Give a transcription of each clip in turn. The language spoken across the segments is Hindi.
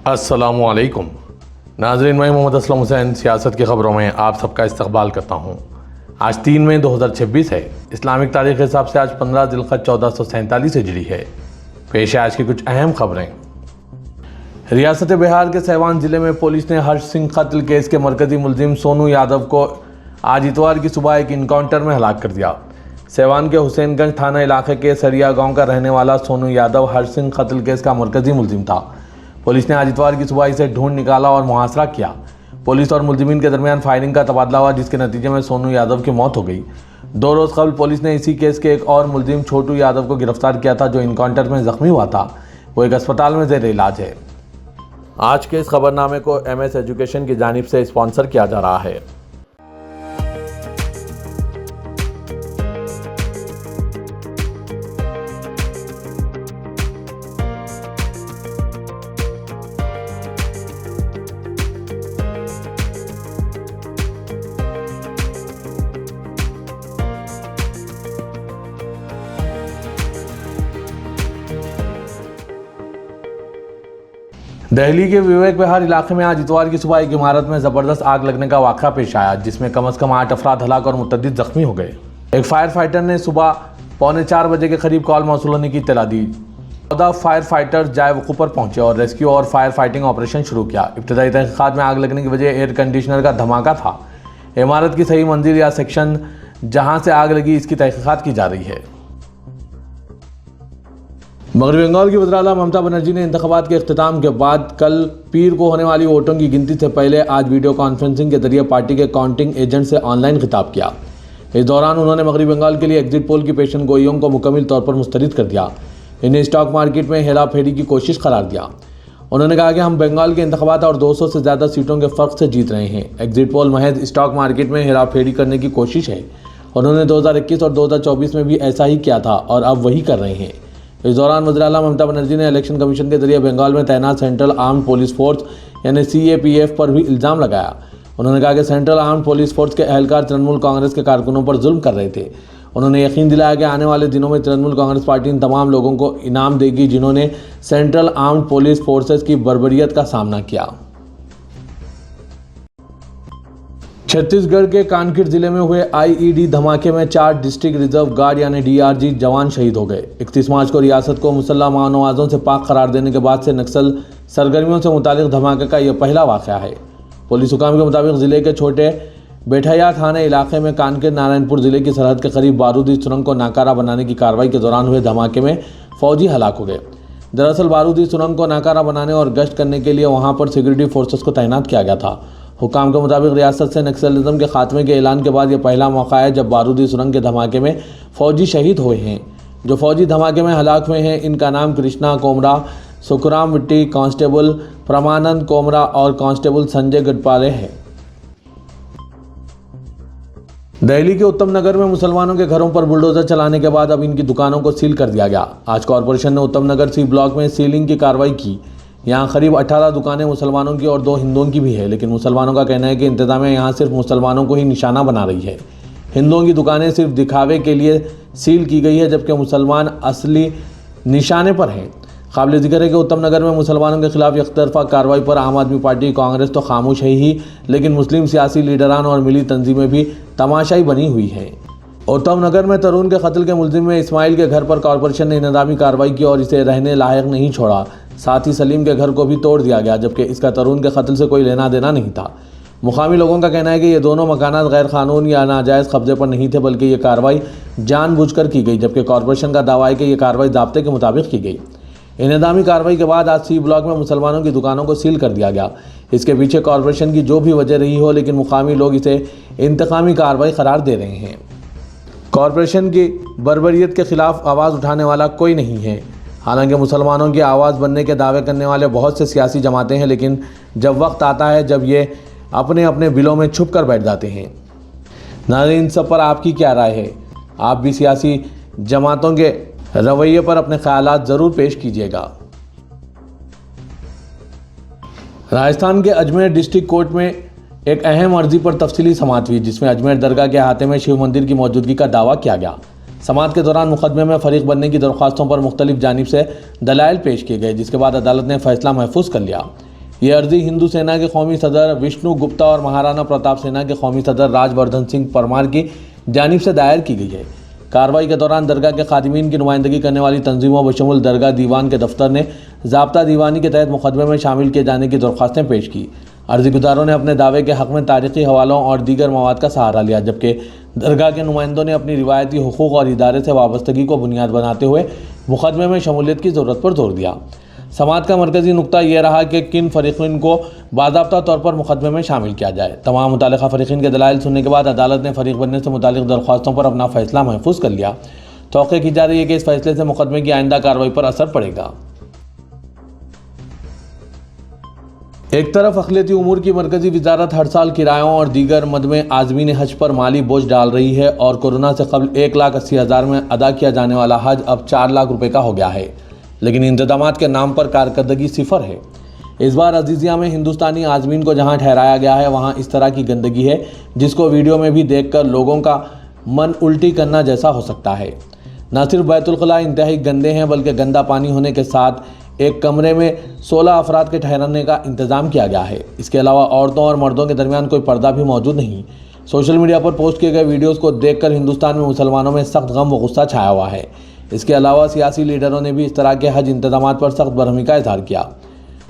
अस्सलामुअलैकुम नाज़रीन, मैं मोहम्मद असलम हुसैन सियासत की ख़बरों में आप सबका इस्तकबाल करता हूँ। आज 3 मई 2026 है। इस्लामिक तारीख़ के हिसाब से आज 15 ज़िलक़द 1447 हिजरी है। पेश है आज की कुछ अहम खबरें। रियासत बिहार के सिवान ज़िले में पुलिस ने हर्ष सिंह कत्ल केस के मरकज़ी मुलजिम सोनू यादव को आज इतवार की सुबह एक इनकाउंटर में हलाक कर दिया। सिवान के हुसैनगंज थाना इलाके के सरिया गाँव का रहने वाला सोनू यादव हर्ष सिंह कत्ल केस का मरकज़ी मुलजिम था। पुलिस ने आज इतवार की सुबह इसे ढूंढ निकाला और मुहासरा किया। पुलिस और मुलजिमीन के दरमियान फायरिंग का तबादला हुआ, जिसके नतीजे में सोनू यादव की मौत हो गई। 2 रोज़ कबल पुलिस ने इसी केस के एक और मुलजिम छोटू यादव को गिरफ्तार किया था, जो इनकाउंटर में जख्मी हुआ था। वो एक अस्पताल में ज़ेर इलाज है। आज के इस खबरनामे को MS एजुकेशन की जानिब से स्पॉन्सर किया जा रहा है। दिल्ली के विवेक विहार इलाके में आज इतवार की सुबह एक इमारत में ज़बरदस्त आग लगने का वाक़या पेश आया, जिसमें कम से कम 8 अफराद हलाक और मुतअद्दिद ज़ख्मी हो गए। एक फायर फाइटर ने सुबह 3:45 बजे के करीब कॉल मौसूल होने की इत्तला दी। 14 फायर फाइटर जाए वक़ूफ़ पर पहुंचे और रेस्क्यू और फायर फाइटिंग ऑपरेशन शुरू किया। इब्तदाई तहक़ीक़ात में आग लगने की वजह एयर कंडीशनर का धमाका था। इमारत की सही मंजिल या सेक्शन जहाँ से आग लगी, इसकी तहक़ीक़ात की जा रही है। मगरबी बंगाल की वज़ीर आला ममता बनर्जी ने इंतख़ाबात के अख्तिताम के बाद कल पीर को होने वाली वोटों की गिनती से पहले आज वीडियो कॉन्फ्रेंसिंग के जरिए पार्टी के काउंटिंग एजेंट से ऑनलाइन खिताब किया। इस दौरान उन्होंने मगरबी बंगाल के लिए एग्जिट पोल की पेशन गोइयों को मुकम्मल तौर पर मुस्तरद कर दिया। इन्हें स्टॉक मार्केट में हेरा फेरी की कोशिश करार दिया। उन्होंने कहा कि हम बंगाल के इंतख़ाबात और 200 से ज़्यादा सीटों के फ़र्क से जीत रहे हैं। एग्जिट पोल महज स्टॉक मार्केट में हेरा फेरी करने की कोशिश है। उन्होंने 2021 और 2024 में भी ऐसा ही किया था और अब वही कर रहे हैं। इस दौरान वज़ीर आला ममता बनर्जी ने इलेक्शन कमीशन के जरिए बंगाल में तैनात सेंट्रल आर्म्ड पुलिस फोर्स यानी CAPF पर भी इल्ज़ाम लगाया। उन्होंने कहा कि सेंट्रल आर्म्ड पुलिस फोर्स के एहलकार तृणमूल कांग्रेस के कारकुनों पर जुल्म कर रहे थे। उन्होंने यकीन दिलाया कि आने वाले दिनों में तृणमूल कांग्रेस पार्टी इन तमाम लोगों को इनाम देगी जिन्होंने सेंट्रल आर्म्ड पुलिस फोर्सेस की बर्बरियत का सामना किया। छत्तीसगढ़ के कानकेर जिले में हुए IED धमाके में 4 डिस्ट्रिक्ट रिजर्व गार्ड यानी DRG जवान शहीद हो गए। 31 मार्च को रियासत को मुसल्लह माओवादियों से पाक करार देने के बाद से नक्सल सरगर्मियों से मुतालिक धमाके का यह पहला वाक़या है। पुलिस हुकाम के मुताबिक जिले के छोटे बेठैया थाने इलाके में कानकेर नारायणपुर जिले की सरहद के करीब बारूदी सुरंग को नाकारा बनाने की कार्रवाई के दौरान हुए धमाके में फौजी हलाक हो गए। दरअसल बारूदी सुरंग को नाकारा बनाने और गश्त करने के लिए वहाँ पर सिक्योरिटी फोर्सेस को तैनात किया गया था। हुकाम के मुताबिक रियासत से नक्सलिज्म के खात्मे के ऐलान के बाद यह पहला मौका है जब बारूदी सुरंग के धमाके में फौजी शहीद हुए हैं। जो फौजी धमाके में हलाक हुए हैं, इनका नाम कृष्णा कोमरा, सुखराम विट्टी, कांस्टेबल प्रमानंद कोमरा और कांस्टेबल संजय गढ़पाले है। दिल्ली के उत्तम नगर में मुसलमानों के घरों पर बुलडोजर चलाने के बाद अब इनकी दुकानों को सील कर दिया गया। आज कॉरपोरेशन ने उत्तम नगर C ब्लॉक में सीलिंग की कार्रवाई की। यहाँ करीब 18 दुकानें मुसलमानों की और 2 हिंदुओं की भी है, लेकिन मुसलमानों का कहना है कि इंतजामिया यहाँ सिर्फ मुसलमानों को ही निशाना बना रही है। हिंदुओं की दुकानें सिर्फ दिखावे के लिए सील की गई है, जबकि मुसलमान असली निशाने पर हैं। काबिल जिक्र है कि उत्तम नगर में मुसलमानों के खिलाफ एकतरफा कार्रवाई पर आम आदमी पार्टी कांग्रेस तो खामोश है ही, लेकिन मुस्लिम सियासी लीडरान और मिली तंजीमें भी तमाशाई बनी हुई हैं। उत्तम नगर में तरुण के कत्ल के मुलजिम में इस्माइल के घर पर कॉरपोरेशन ने इंतजामी कार्रवाई की और इसे रहने लायक नहीं छोड़ा। साथ ही सलीम के घर को भी तोड़ दिया गया, जबकि इसका तरुण के कत्ल से कोई लेना देना नहीं था। मुकामी लोगों का कहना है कि ये दोनों मकानात गैर कानून या नाजायज़ कब्जे पर नहीं थे, बल्कि ये कार्रवाई जानबूझकर की गई, जबकि कॉरपोरेशन का दावा है कि यह कार्रवाई ज़ाब्ते के मुताबिक की गई। इंतजामी कार्रवाई के बाद आज C ब्लॉक में मुसलमानों की दुकानों को सील कर दिया गया। इसके पीछे कॉरपोरेशन की जो भी वजह रही हो, लेकिन मुकामी लोग इसे इंतकामी कार्रवाई करार दे रहे हैं। कॉरपोरेशन की बर्बरियत के खिलाफ आवाज़ उठाने वाला कोई नहीं है। हालांकि मुसलमानों की आवाज़ बनने के दावे करने वाले बहुत से सियासी जमातें हैं, लेकिन जब वक्त आता है जब ये अपने अपने बिलों में छुप कर बैठ जाते हैं। नाज़रीन, इन सब पर आपकी क्या राय है? आप भी सियासी जमातों के रवैये पर अपने ख्यालात ज़रूर पेश कीजिएगा। राजस्थान के अजमेर डिस्ट्रिक्ट कोर्ट में एक अहम अर्जी पर तफसीली समाअत हुई, जिसमें अजमेर दरगाह के अहाते में शिव मंदिर की मौजूदगी का दावा किया गया। समाअत के दौरान मुकदमे में फरीक बनने की दरख्वास्तों पर मुख्तलिफ जानिब से दलाइल पेश किए गए, जिसके बाद अदालत ने फैसला महफूज कर लिया। ये अर्जी हिंदू सेना के कौमी सदर विष्णु गुप्ता और महाराणा प्रताप सेना के कौमी सदर राजवर्धन सिंह परमार की जानिब से दायर की गई है। कार्रवाई के दौरान दरगाह के खादिमीन की नुमाइंदगी करने वाली तंजीमों बशमुल दरगाह दीवान के दफ्तर ने ज़ाब्ता दीवानी के तहत मुकदमे में शामिल किए जाने की दरख्वास्तें पेश की। अर्जीगुजारों ने अपने दावे के हक़ में तारीख़ी हवालों और दीगर मवाद का सहारा लिया, जबकि दरगाह के नुमाइंदों ने अपनी रिवायती हुकूक़ और इदारे से वाबस्तगी को बुनियाद बनाते हुए मुकदमे में शमूलियत की ज़रूरत पर जोर दिया। समाअत का मरकज़ी नुक्ता यह रहा कि किन फ़रीक़ीन को बाज़ाब्ता तौर पर मुकदमे में शामिल किया जाए। तमाम मुतालिका फ़रीक़ीन के दलाइल सुनने के बाद अदालत ने फ़रीक़ बनने से मुतालिक दरख्वास्तों पर अपना फ़ैसला महफूज कर लिया। तौक़ी की जा रही है कि इस फैसले से मुकदमे की आइंदा कार्रवाई पर असर पड़ेगा। एक तरफ अक़लियती उमूर की मरकज़ी वज़ारत हर साल किरायों और दीगर मद में आज़मीन हज पर माली बोझ डाल रही है और कोरोना से कबल 1,80,000 में अदा किया जाने वाला हज अब 4 लाख रुपये का हो गया है, लेकिन इंतज़ामात के नाम पर कारकर्दगी सिफर है। इस बार अजीज़िया में हिंदुस्तानी आज़मीन को जहां ठहराया गया है वहां इस तरह की गंदगी है जिसको वीडियो में भी देखकर लोगों का मन उल्टी करना जैसा हो सकता है। न सिर्फ बैतुल ख़ला इंतहाई गंदे हैं, बल्कि गंदा पानी होने के साथ एक कमरे में 16 अफराद के ठहरने का इंतज़ाम किया गया है। इसके अलावा औरतों और मर्दों के दरमियान कोई पर्दा भी मौजूद नहीं। सोशल मीडिया पर पोस्ट किए गए वीडियोस को देखकर हिंदुस्तान में मुसलमानों में सख्त गम व गुस्सा छाया हुआ है। इसके अलावा सियासी लीडरों ने भी इस तरह के हज इंतजामात पर सख्त बरहमी का इजहार किया।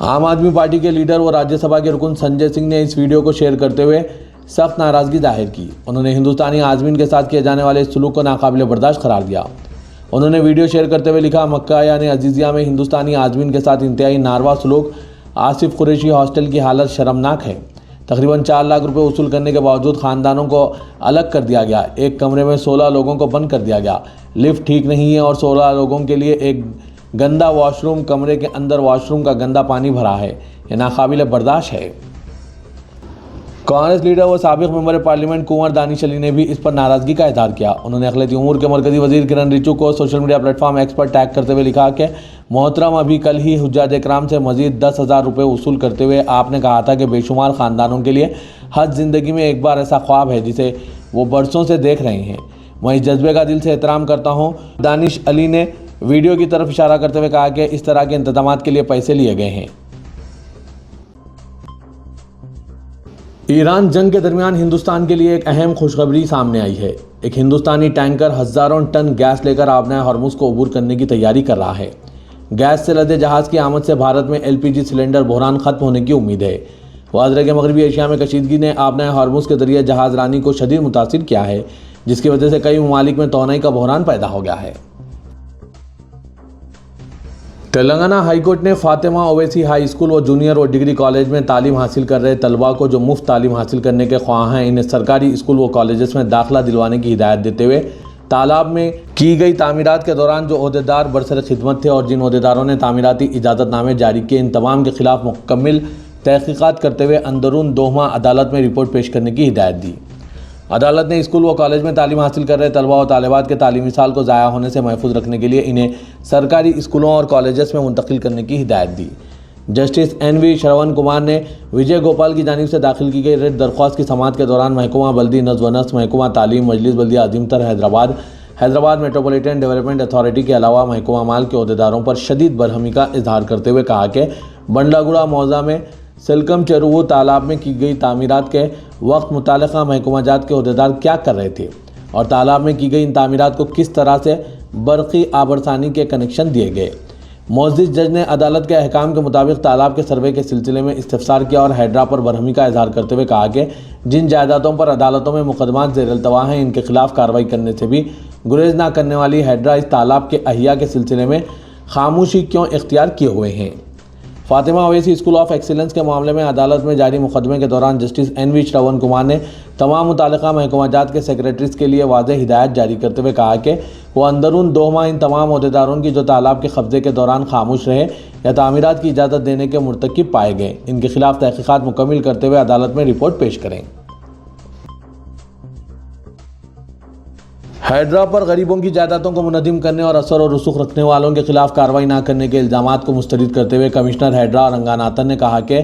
आम आदमी पार्टी के लीडर व राज्यसभा के रुकन संजय सिंह ने इस वीडियो को शेयर करते हुए सख्त नाराज़गी जाहिर की। उन्होंने हिंदुस्तानी आज़मीन के साथ किए जाने वाले इस सलूक को नाकाबिल बर्दाश्त करार दिया। उन्होंने वीडियो शेयर करते हुए लिखा, मक्का यानी अजीज़िया में हिंदुस्तानी आज़मीन के साथ इंतहाई नारवा सलूक आसिफ कुरैशी हॉस्टल की हालत शर्मनाक है। तकरीबन 4 लाख रुपए वसूल करने के बावजूद ख़ानदानों को अलग कर दिया गया। एक कमरे में 16 लोगों को बंद कर दिया गया। लिफ्ट ठीक नहीं है और 16 लोगों के लिए एक गंदा वॉशरूम, कमरे के अंदर वॉशरूम का गंदा पानी भरा है। यह नाकाबिल बर्दाश्त है। कांग्रेस लीडर व साबिक़ मेंबर पार्लियामेंट कुंवर दानिश अली ने भी इस पर नाराज़गी का इजहार किया। उन्होंने अक़लियती उमूर के मरकज़ी वज़ीर किरण रिजिजू को सोशल मीडिया प्लेटफॉर्म एक्स पर टैग करते हुए लिखा कि मोहतरम, अभी कल ही हुज्जाज इकराम से मज़ीद 10,000 रुपये वसूल करते हुए आपने कहा था कि बेशुमार ख़ानदानों के लिए हज ज़िंदगी में एक बार ऐसा ख्वाब है जिसे वो बरसों से देख रहे हैं। मैं इस जज्बे का दिल से एहतराम करता हूँ। दानिश अली ने वीडियो की तरफ इशारा करते हुए कहा कि इस तरह के इंतज़ामात के लिए पैसे लिए गए हैं। ईरान जंग के दरमियान हिंदुस्तान के लिए एक अहम खुशखबरी सामने आई है। एक हिंदुस्तानी टैंकर हज़ारों टन गैस लेकर आबनाए हॉर्मुज़ को अबूर करने की तैयारी कर रहा है। गैस से लदे जहाज़ की आमद से भारत में LPG सिलेंडर बहरान ख़त्म होने की उम्मीद है। वाज़ के मगरबी एशिया में कशीदगी ने आबनाए हॉर्मुज़ के जरिए जहाज़ रानी को शदीद मुतासिर किया है, जिसकी वजह से कई ममालिक में तोनाई का बहरान पैदा हो गया है। तेलंगाना हाईकोर्ट ने फातिमा ओवैसी हाई स्कूल व जूनियर व डिग्री कॉलेज में तालीम हासिल कर रहे तलबा को जो मुफ्त तालीम हासिल करने के ख्वाह हैं, इन्हें सरकारी स्कूल व कॉलेजेस में दाखिला दिलवाने की हिदायत देते हुए तालाब में की गई तामीरात के दौरान जो ओहदेदार बरसर खिदमत थे और जिन ओहदेदारों ने तामीराती इजाज़तनामे जारी किए, इन तमाम के खिलाफ मुकम्मिल तहक़ीक़ात करते हुए अंदरून 2 माह अदालत में रिपोर्ट पेश करने की हिदायत दी। अदालत ने स्कूल व कॉलेज में तालीम हासिल कर रहे तलबा व तालिबात के तालीमी साल को ज़ाया होने से महफूज रखने के लिए इन्हें सरकारी स्कूलों और कॉलेजेस में मुंतकिल करने की हिदायत दी। जस्टिस NV श्रवण कुमार ने विजय गोपाल की जानिब से दाखिल की गई रिट दरख्वास्त की समाअत के दौरान महकमा बल्दी नज़्म व नस्क, महकमा तालीम, मजलिस बल्दिया अज़ीमतर हैदराबाद मेट्रोपॉलिटन डेवलपमेंट अथॉरिटी के अलावा महकमा माल के अहदेदारों पर शदीद बरहमी का इजहार करते हुए कहा कि बंडागुड़ा मौज़ा में सिलकम चेरुवू तालाब में की गई तामीरात के वक्त मुतालिका महकमा जात के अहदेदार क्या कर रहे थे और तालाब में की गई इन तामीरात को किस तरह से बरक़ी आबरसानी के कनेक्शन दिए गए। मोअज़्ज़िज़ जज ने अदालत के अहकाम के मुताबिक तालाब के सर्वे के सिलसिले में इस्तिफ़सार किया और हैड्रा पर बरहमी का इजहार करते हुए कहा कि जिन जायदादों पर अदालतों में मुकदमात ज़ेर अल्तवा हैं, इनके खिलाफ कार्रवाई करने से भी गुरेज ना करने वाली हैड्रा इस तालाब के अहिया के सिलसिले में खामोशी क्यों इख्तियार किए हुए हैं। Fatima Owaisi school of excellence के मामले में अदालत में जारी मुकदमे के दौरान जस्टिस NV श्रवण कुमार ने तमाम मुतालिका महकमाजात के सेक्रेटरीज के लिए वाज़ेह हिदायत जारी करते हुए कहा कि वो अंदरून 2 माह इन तमाम अहदेदारों की जो तालाब के कब्जे के दौरान खामोश रहे या तामीरात की इजाज़त देने के मुर्तकिब पाए गए, इनके खिलाफ तहक़ीक़ात मुकम्मिल करते हुए अदालत में रिपोर्ट पेश करें। हैड्रा पर गरीबों की जायदादों को मुनज़्ज़िम करने और असर और रसूख रखने वालों के खिलाफ कार्रवाई न करने के इल्ज़ामात को मुस्तरद करते हुए कमिश्नर हैड्रा रंगानाथन ने कहा कि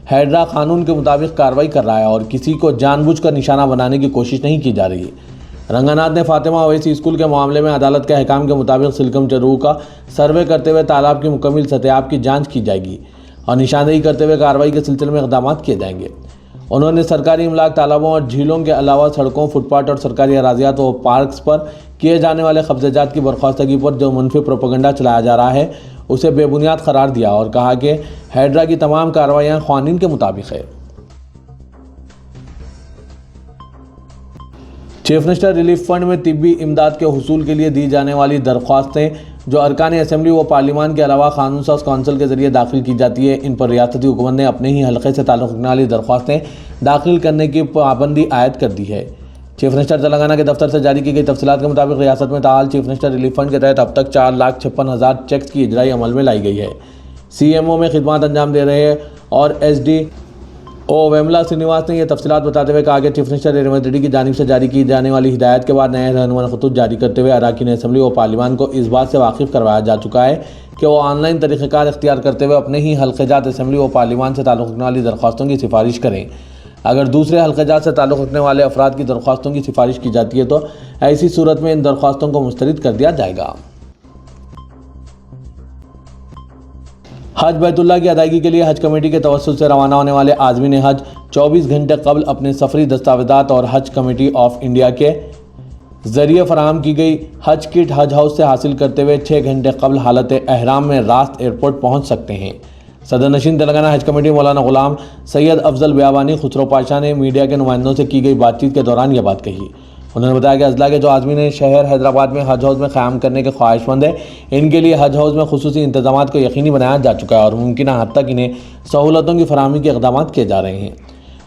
हैड्रा कानून के मुताबिक कार्रवाई कर रहा है और किसी को जानबूझकर निशाना बनाने की कोशिश नहीं की जा रही। रंगानाथ ने फातिमा ओवैसी स्कूल के मामले में अदालत के अहकाम के मुताबिक सिलकम चरू का सर्वे करते हुए तालाब की मुकम्मल सतह की जाँच की जाएगी। और निशानदेही करते हुए कार्रवाई के सिलसिले में इक़दाम किए जाएंगे। उन्होंने सरकारी इमलाक, तालाबों और झीलों के अलावा सड़कों, फुटपाथ और सरकारी अराजियात व पार्क्स पर किए जाने वाले कब्ज़ात की बर्खास्तगी पर जो मनफी प्रोपेगेंडा चलाया जा रहा है उसे बेबुनियाद करार दिया और कहा कि हैड्रा की तमाम कार्रवाइयाँ क़ानून के मुताबिक है। चीफ मिनिस्टर रिलीफ फंड में तिब्बी इमदाद के हुसूल के लिए दी जाने वाली दरख्वास्तें जो अरकान असम्बली व पार्लियामान के अलावा कानून साज कौंसिल के जरिए दाखिल की जाती है, इन पर रियासती हुकूमत ने अपने ही हल्के से ताल्लुक़ रखने वाली दरख्वास्तें दाखिल करने की पाबंदी आयद कर दी है। चीफ मिनिस्टर तेलंगाना के दफ्तर से जारी की गई तफसीलात के मुताबिक रियासत में ताहाल चीफ मिनिस्टर रिलीफ फंड के तहत अब तक 4,56,000 चेक्स की इजराई अमल में लाई गई है। CMO में खिदमत अंजाम दे रहे और SD वेमला श्रीनिवास ने यह तफसीलात बताते हुए कहा कि चीफ मिनिस्टर रेवंत रेड्डी की जानिब से जारी की जाने वाली हिदायत के बाद नए रहनुमा खतूत जारी करते हुए अरकान असम्बली व पार्लियामान को इस बात से वाकिफ़ करवाया जा चुका है कि वो ऑनलाइन तरीक़ेकार इख्तियार करते हुए अपने ही हल्क़ेजात असम्बली व पार्लियामान से ताल्लुक़ रखने वाली दरख्वास्तों की सिफारिश करें। अगर दूसरे हल्क़ेजात से ताल्लुक़ रखने वाले अफराद की दरख्वास्तों की सिफारिश की जाती है तो ऐसी सूरत में इन दरख्वास्तों को मुस्तरद कर दिया जाएगा। हज बैतुल्लाह की अदायगी के लिए हज कमेटी के तवस्सुल से रवाना होने वाले आज़मीन हज 24 घंटे कबल अपने सफरी दस्तावेज़ात और हज कमेटी ऑफ इंडिया के ज़रिए फराहम की गई हज किट हज हाउस से हासिल करते हुए 6 घंटे कबल हालत एहराम में रास्त एयरपोर्ट पहुंच सकते हैं। सदर नशीन तेलंगाना हज कमेटी मौलाना गुलाम सैयद अफजल बयाबानी खुसरो पाशा ने मीडिया के नुमाइंदों से की गई बातचीत के दौरान यह बात कही। उन्होंने बताया कि अजला के जो आज़मीन शहर हैदराबाद में हज हाउस में क़याम करने के ख्वाहिशमंद है, इनके लिए हज हाउस में खुसूसी इंतजामात को यकीनी बनाया जा चुका है और मुमकिन हद तक इन्हें सहूलतों की फराहमी के इक़दाम किए जा रहे हैं।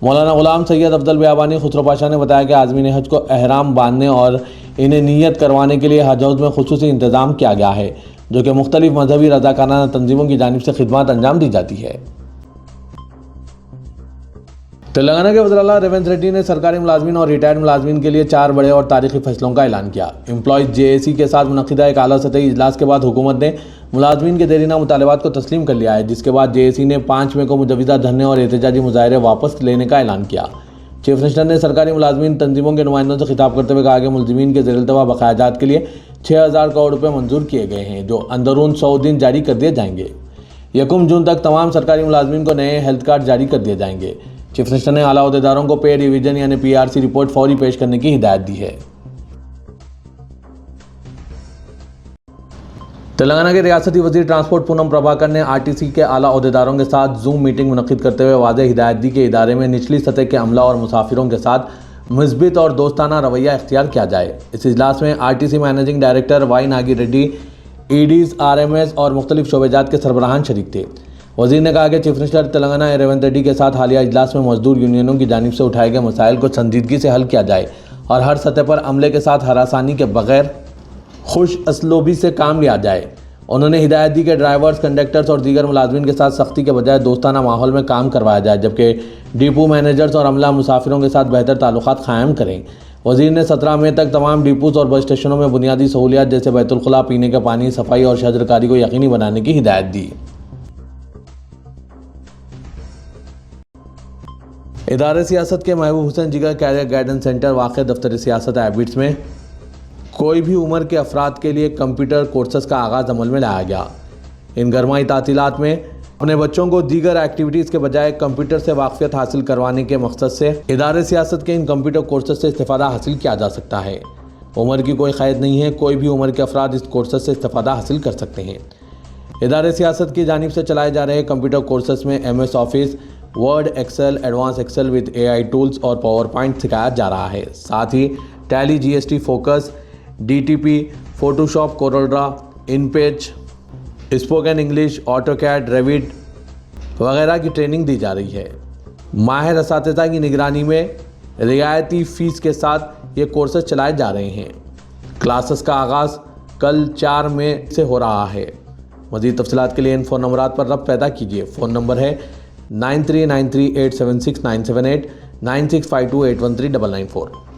मौलाना गुलाम सैयद अफजल बयाबानी खुसरो पाशा ने बताया कि आज़मीन हज को एहराम बांधने और इन्हें नीयत करवाने के लिए हज हाउस में खुसूसी इंतज़ाम किया गया है, जो कि मुख्तलिफ मजहबी रज़ाकाराना तंजीमों की जानिब से खिदमत अंजाम दी जाती है। तेलंगाना के वज़ीर-ए-आला रेवंत रेड्डी ने सरकारी मुलाजमीन और रिटायर्ड मुलाजमीन के लिए 4 बड़े और तारीखी फैसलों का ऐलान किया। एम्प्लॉयज़ JAC के साथ मुनक़िदा एक आला सतही इजलास के बाद हुकूमत ने मुलाजमीन के देरीना मुतालबात को तस्लीम कर लिया है, जिसके बाद JAC ने 5 मई को मुजव्वज़ा धरने और एहतजाजी मुज़ाहरे वापस लेने का ऐलान किया। चीफ मिनिस्टर ने सरकारी मुलाजमीन तंजीमों के नुमाइंदों से खिताब करते हुए कहा कि मुलज़मीन के ज़ेर-ए-इल्तवा बकायाजात के लिए 6,000 करोड़ रुपये मंजूर किए गए हैं, जो अंदरून 100 दिन जारी कर दिए जाएंगे। 1 जून तक तमाम सरकारी मुलाजमीन को नए हेल्थ कार्ड जारी कर दिए जाएंगे। चीफ मिनिस्टर ने आला अहदेदारों को पे रिवीजन यानी PRC रिपोर्ट फौरी पेश करने की हिदायत दी है। तेलंगाना के रियासती वजीर ट्रांसपोर्ट पूनम प्रभाकर ने RTC के आला अहदेदारों के साथ जूम मीटिंग मुनक़िद करते हुए वाज़ेह हिदायत दी कि इदारे में निचली सतह के अमला और मुसाफिरों के साथ मुस्बित और दोस्ताना रवैया इख्तियार किया जाए। इस इजलास में RTC managing director Y Nagi Reddy, EDs, RMS और मुख्तलिफ शोबेजात के सरबराहान शरीक थे। वज़ीर ने कहा कि चीफ मिनिस्टर तेलंगाना रेवंत रेड्डी के साथ हालिया इजलास में मजदूर यूनियनों की जानिब से उठाए गए मसाइल को संजीदगी से हल किया जाए और हर सतह पर अमले के साथ हरासानी के बगैर खुश असलोबी से काम लिया जाए। उन्होंने हिदायत दी कि ड्राइवर्स, कंडक्टर्स और दीगर मुलाजमीन के साथ सख्ती के बजाय दोस्ताना माहौल में काम करवाया जाए, जबकि डिपो मैनेजर्स और अमला मुसाफिरों के साथ बेहतर ताल्लुकात कायम करें। वज़ीर ने 17 मई तक तमाम डिपोज और बस स्टेशनों में बुनियादी सहूलियात जैसे बैतुल-खुला, पीने का पानी, सफाई और शजरकारी को यकीनी बनाने की हिदायत दी। इदारे सियासत के महबूब हुसैन जिगर कैरियर गाइडेंस सेंटर वाक़ दफ्तर सियासत हैबिट्स में कोई भी उम्र के अफराद के लिए कंप्यूटर कोर्सेस का आगाज़ अमल में लाया गया। इन गरमाई तातीलात में अपने बच्चों को दीगर एक्टिविटीज़ के बजाय कंप्यूटर से वाक़फियत हासिल करवाने के मकसद से इदारे सियासत के इन कंप्यूटर कोर्सेस से इस्तेफ़ादा हासिल किया जा सकता है। उम्र की कोई क़ैद नहीं है, कोई भी उम्र के अफराद इस कोर्सेस से इस्तेफ़ादा हासिल कर सकते हैं। इदारे सियासत की जानिब से चलाए जा रहे कंप्यूटर कोर्सेस में MS Office, Word, Excel, advance Excel with AI tools और पावर पॉइंट सिखाया जा रहा है। साथ ही Tally, GST, focus, DTP, Photoshop, CorelDRAW, InPage, spoken English, AutoCAD, Revit वगैरह की ट्रेनिंग दी जा रही है। माहिर असातिज़ा की निगरानी में रियायती फ़ीस के साथ ये कोर्सेज चलाए जा रहे हैं। क्लासेस का आगाज़ कल 4 मई से हो रहा है। मज़ीद तफ़सीलात के लिए इन फ़ोन नंबरात पर रब्त पैदा कीजिए। फ़ोन नंबर है 9393876978, 9652813994।